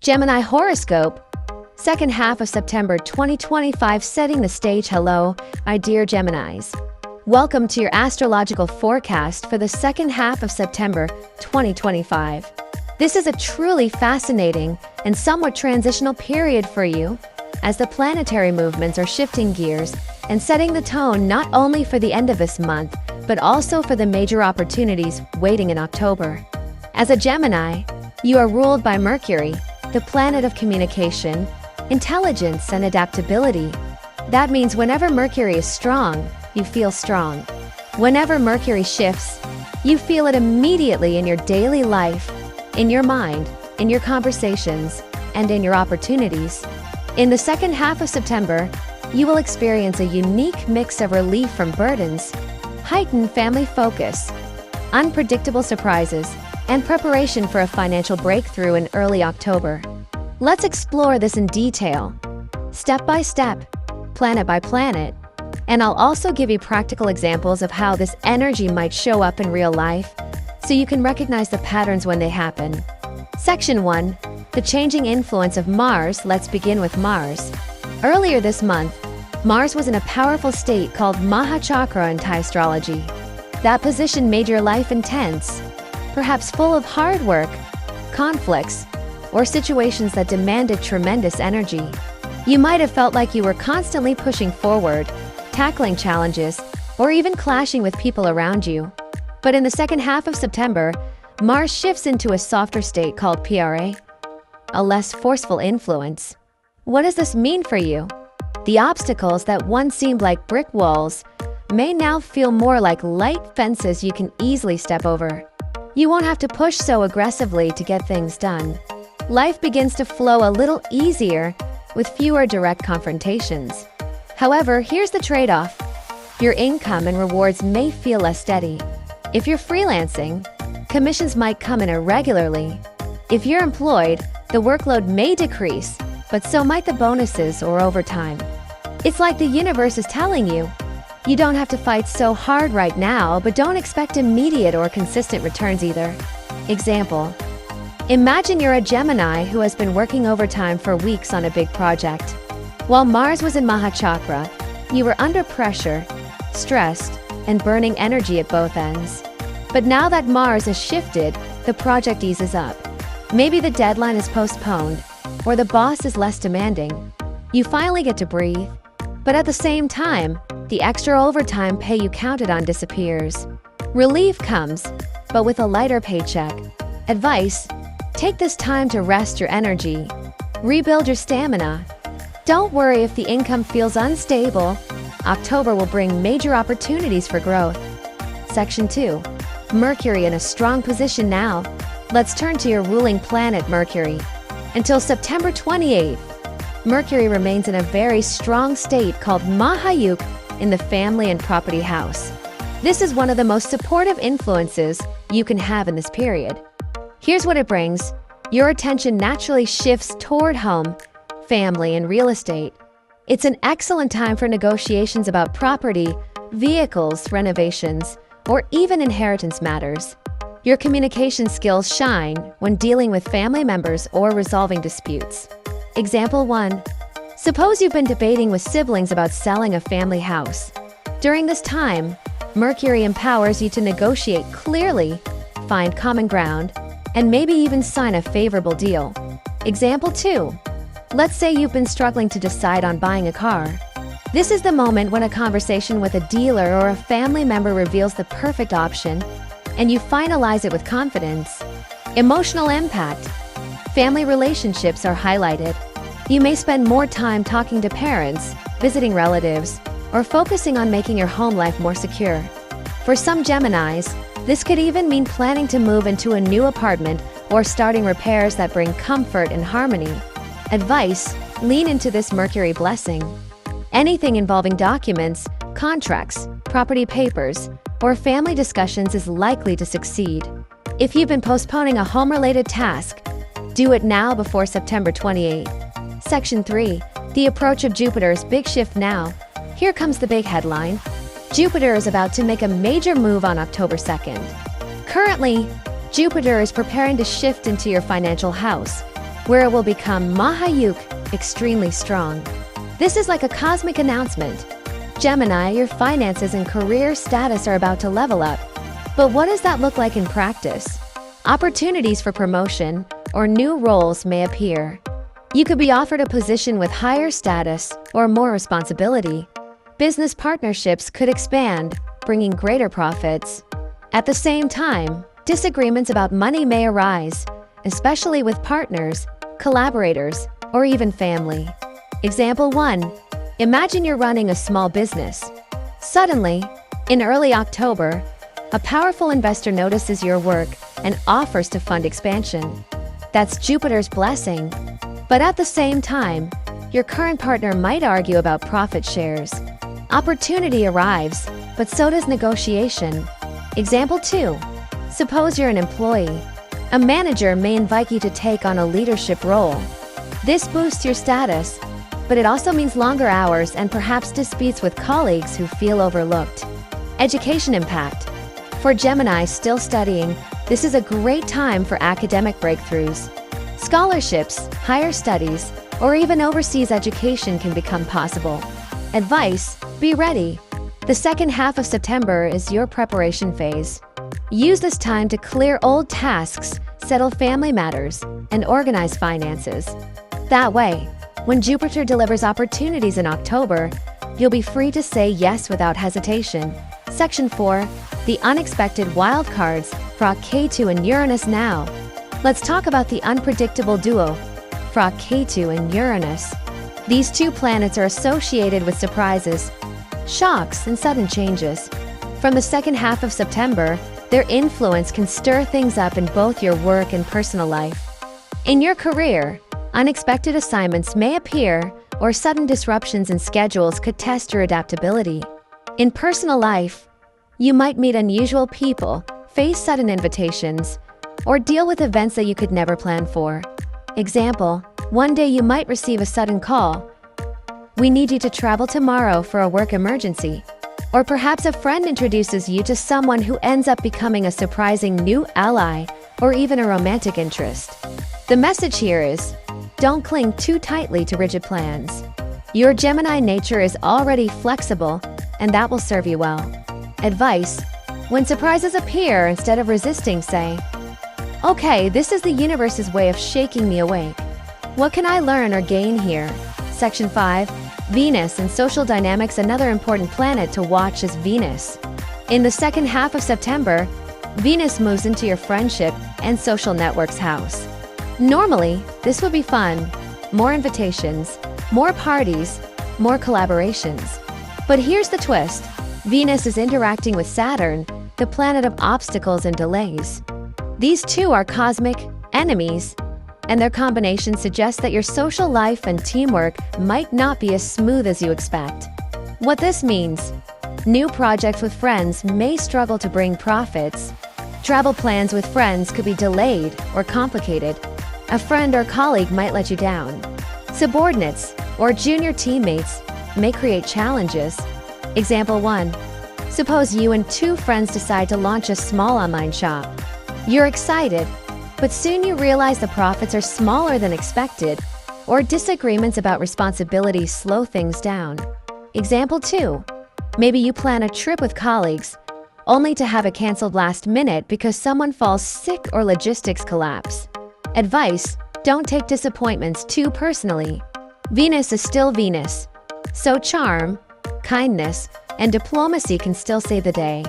Gemini Horoscope, second half of September 2025, setting the stage. Hello, my dear Geminis. Welcome to your astrological forecast for the second half of September 2025. This is a truly fascinating and somewhat transitional period for you, as the planetary movements are shifting gears and setting the tone not only for the end of this month, but also for the major opportunities waiting in October. As a Gemini, you are ruled by Mercury, the planet of communication, intelligence, and adaptability. That means whenever Mercury is strong, you feel strong. Whenever Mercury shifts, you feel it immediately in your daily life, in your mind, in your conversations, and in your opportunities. In the second half of September, you will experience a unique mix of relief from burdens, heightened family focus, unpredictable surprises, and preparation for a financial breakthrough in early October. Let's explore this in detail, step by step, planet by planet, and I'll also give you practical examples of how this energy might show up in real life, so you can recognize the patterns when they happen. Section 1. The changing influence of Mars. Let's begin with Mars. Earlier this month, Mars was in a powerful state called Mahachakra in thaiastrology. That position made your life intense, perhaps full of hard work, conflicts, or situations that demanded tremendous energy. You might have felt like you were constantly pushing forward, tackling challenges, or even clashing with people around you. But in the second half of September, Mars shifts into a softer state called PRA, a less forceful influence. What does this mean for you? The obstacles that once seemed like brick walls may now feel more like light fences you can easily step over. You won't have to push so aggressively to get things done. Life begins to flow a little easier with fewer direct confrontations. However, here's the trade-off. Your income and rewards may feel less steady. If you're freelancing, commissions might come in irregularly. If you're employed, the workload may decrease, but so might the bonuses or overtime. It's like the universe is telling you, you don't have to fight so hard right now, but don't expect immediate or consistent returns either. Example: imagine you're a Gemini who has been working overtime for weeks on a big project. While Mars was in Mahachakra, you were under pressure, stressed, and burning energy at both ends. But now that Mars has shifted, the project eases up. Maybe the deadline is postponed, or the boss is less demanding. You finally get to breathe. But at the same time, the extra overtime pay you counted on disappears. Relief comes, but with a lighter paycheck. Advice: take this time to rest your energy, rebuild your stamina. Don't worry if the income feels unstable. October will bring major opportunities for growth. Section 2. Mercury in a strong position now. Let's turn to your ruling planet, Mercury. Until September 28th, Mercury remains in a very strong state called Mahayuk in the family and property house. This is one of the most supportive influences you can have in this period. Here's what it brings. Your attention naturally shifts toward home, family, and real estate. It's an excellent time for negotiations about property, vehicles, renovations, or even inheritance matters. Your communication skills shine when dealing with family members or resolving disputes. Example 1. Suppose you've been debating with siblings about selling a family house. During this time, Mercury empowers you to negotiate clearly, find common ground, and maybe even sign a favorable deal. Example 2. Let's say you've been struggling to decide on buying a car. This is the moment when a conversation with a dealer or a family member reveals the perfect option, and you finalize it with confidence. Emotional impact. Family relationships are highlighted. You may spend more time talking to parents, visiting relatives, or focusing on making your home life more secure. For some Geminis, this could even mean planning to move into a new apartment or starting repairs that bring comfort and harmony. Advice: lean into this Mercury blessing. Anything involving documents, contracts, property papers, or family discussions is likely to succeed. If you've been postponing a home-related task, do it now before September 28th. Section 3. The approach of Jupiter's big shift now. Here comes the big headline. Jupiter is about to make a major move on October 2nd. Currently, Jupiter is preparing to shift into your financial house, where it will become Mahayuk, extremely strong. This is like a cosmic announcement. Gemini, your finances and career status are about to level up. But what does that look like in practice? Opportunities for promotion or new roles may appear. You could be offered a position with higher status or more responsibility. Business partnerships could expand, bringing greater profits. At the same time, disagreements about money may arise, especially with partners, collaborators, or even family. Example 1. Imagine you're running a small business. Suddenly, in early October, a powerful investor notices your work and offers to fund expansion. That's Jupiter's blessing. But at the same time, your current partner might argue about profit shares. Opportunity arrives, but so does negotiation. Example 2. Suppose you're an employee. A manager may invite you to take on a leadership role. This boosts your status, but it also means longer hours and perhaps disputes with colleagues who feel overlooked. Education impact. For Gemini still studying, this is a great time for academic breakthroughs. Scholarships, higher studies, or even overseas education can become possible. Advice: be ready. The second half of September is your preparation phase. Use this time to clear old tasks, settle family matters, and organize finances. That way, when Jupiter delivers opportunities in October, you'll be free to say yes without hesitation. Section 4. The unexpected wildcards for Ketu and Uranus now. Let's talk about the unpredictable duo, Ketu and Uranus. These two planets are associated with surprises, shocks, and sudden changes. From the second half of September, their influence can stir things up in both your work and personal life. In your career, unexpected assignments may appear, or sudden disruptions in schedules could test your adaptability. In personal life, you might meet unusual people, face sudden invitations, or deal with events that you could never plan for. Example: one day you might receive a sudden call. We need you to travel tomorrow for a work emergency. Or perhaps a friend introduces you to someone who ends up becoming a surprising new ally, or even a romantic interest. The message here is, don't cling too tightly to rigid plans. Your Gemini nature is already flexible, and that will serve you well. Advice: when surprises appear, instead of resisting, say, okay, this is the universe's way of shaking me awake. What can I learn or gain here? Section 5. Venus and social dynamics. Another important planet to watch is Venus. In the second half of September, Venus moves into your friendship and social networks house. Normally, this would be fun, more invitations, more parties, more collaborations. But here's the twist. Venus is interacting with Saturn, the planet of obstacles and delays. These two are cosmic enemies, and their combination suggests that your social life and teamwork might not be as smooth as you expect. What this means: new projects with friends may struggle to bring profits. Travel plans with friends could be delayed or complicated. A friend or colleague might let you down. Subordinates or junior teammates may create challenges. Example 1. Suppose you and two friends decide to launch a small online shop. You're excited, but soon you realize the profits are smaller than expected, or disagreements about responsibilities slow things down. Example 2. Maybe you plan a trip with colleagues, only to have it canceled last minute because someone falls sick or logistics collapse. Advice: don't take disappointments too personally. Venus is still Venus, so charm, kindness, and diplomacy can still save the day.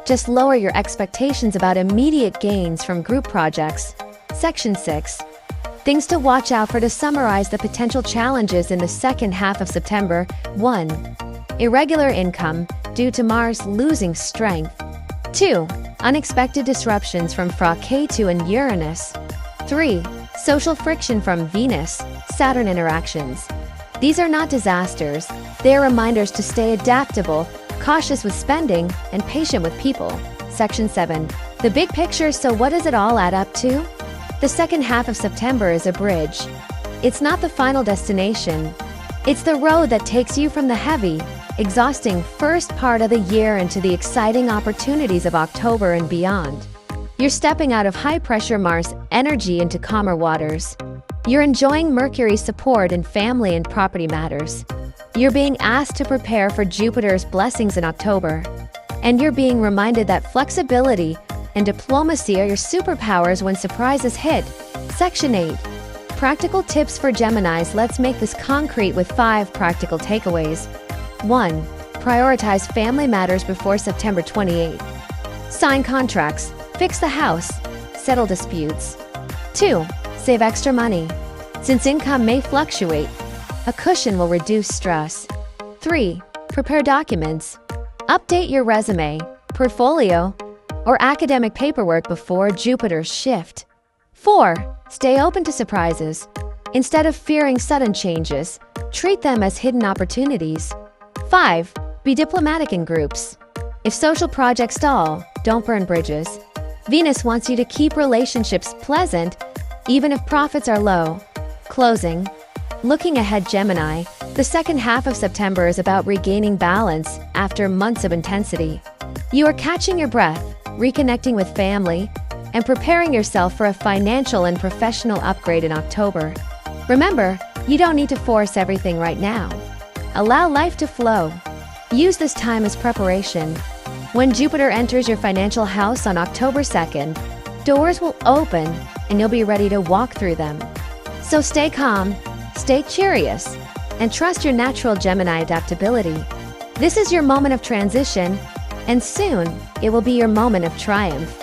Just lower your expectations about immediate gains from group projects. Section 6. Things to watch out for. To summarize the potential challenges in the second half of September: 1. Irregular income due to Mars losing strength. 2. Unexpected disruptions from Ketu and Uranus. 3. Social friction from Venus, Saturn interactions. These are not disasters, they are reminders to stay adaptable, cautious with spending, and patient with people. Section 7. The big picture. So what does it all add up to? The second half of September is a bridge. It's not the final destination. It's the road that takes you from the heavy, exhausting first part of the year into the exciting opportunities of October and beyond. You're stepping out of high-pressure Mars energy into calmer waters. You're enjoying Mercury's support in family and property matters. You're being asked to prepare for Jupiter's blessings in October. And you're being reminded that flexibility and diplomacy are your superpowers when surprises hit. Section 8. Practical tips for Geminis. Let's make this concrete with 5 practical takeaways. 1. Prioritize family matters before September 28th. Sign contracts, fix the house, settle disputes. 2. Save extra money. Since income may fluctuate, a cushion will reduce stress. 3. Prepare documents. Update your resume, portfolio, or academic paperwork before Jupiter's shift. 4. Stay open to surprises. Instead of fearing sudden changes, treat them as hidden opportunities. 5. Be diplomatic in groups. If social projects stall, don't burn bridges. Venus wants you to keep relationships pleasant, even if profits are low. Closing. Looking ahead, Gemini, the second half of September is about regaining balance after months of intensity. You are catching your breath, reconnecting with family, and preparing yourself for a financial and professional upgrade in October. Remember, you don't need to force everything right now. Allow life to flow. Use this time as preparation. When Jupiter enters your financial house on October 2nd, doors will open and you'll be ready to walk through them. So stay calm, stay curious, and trust your natural Gemini adaptability. This is your moment of transition, and soon it will be your moment of triumph.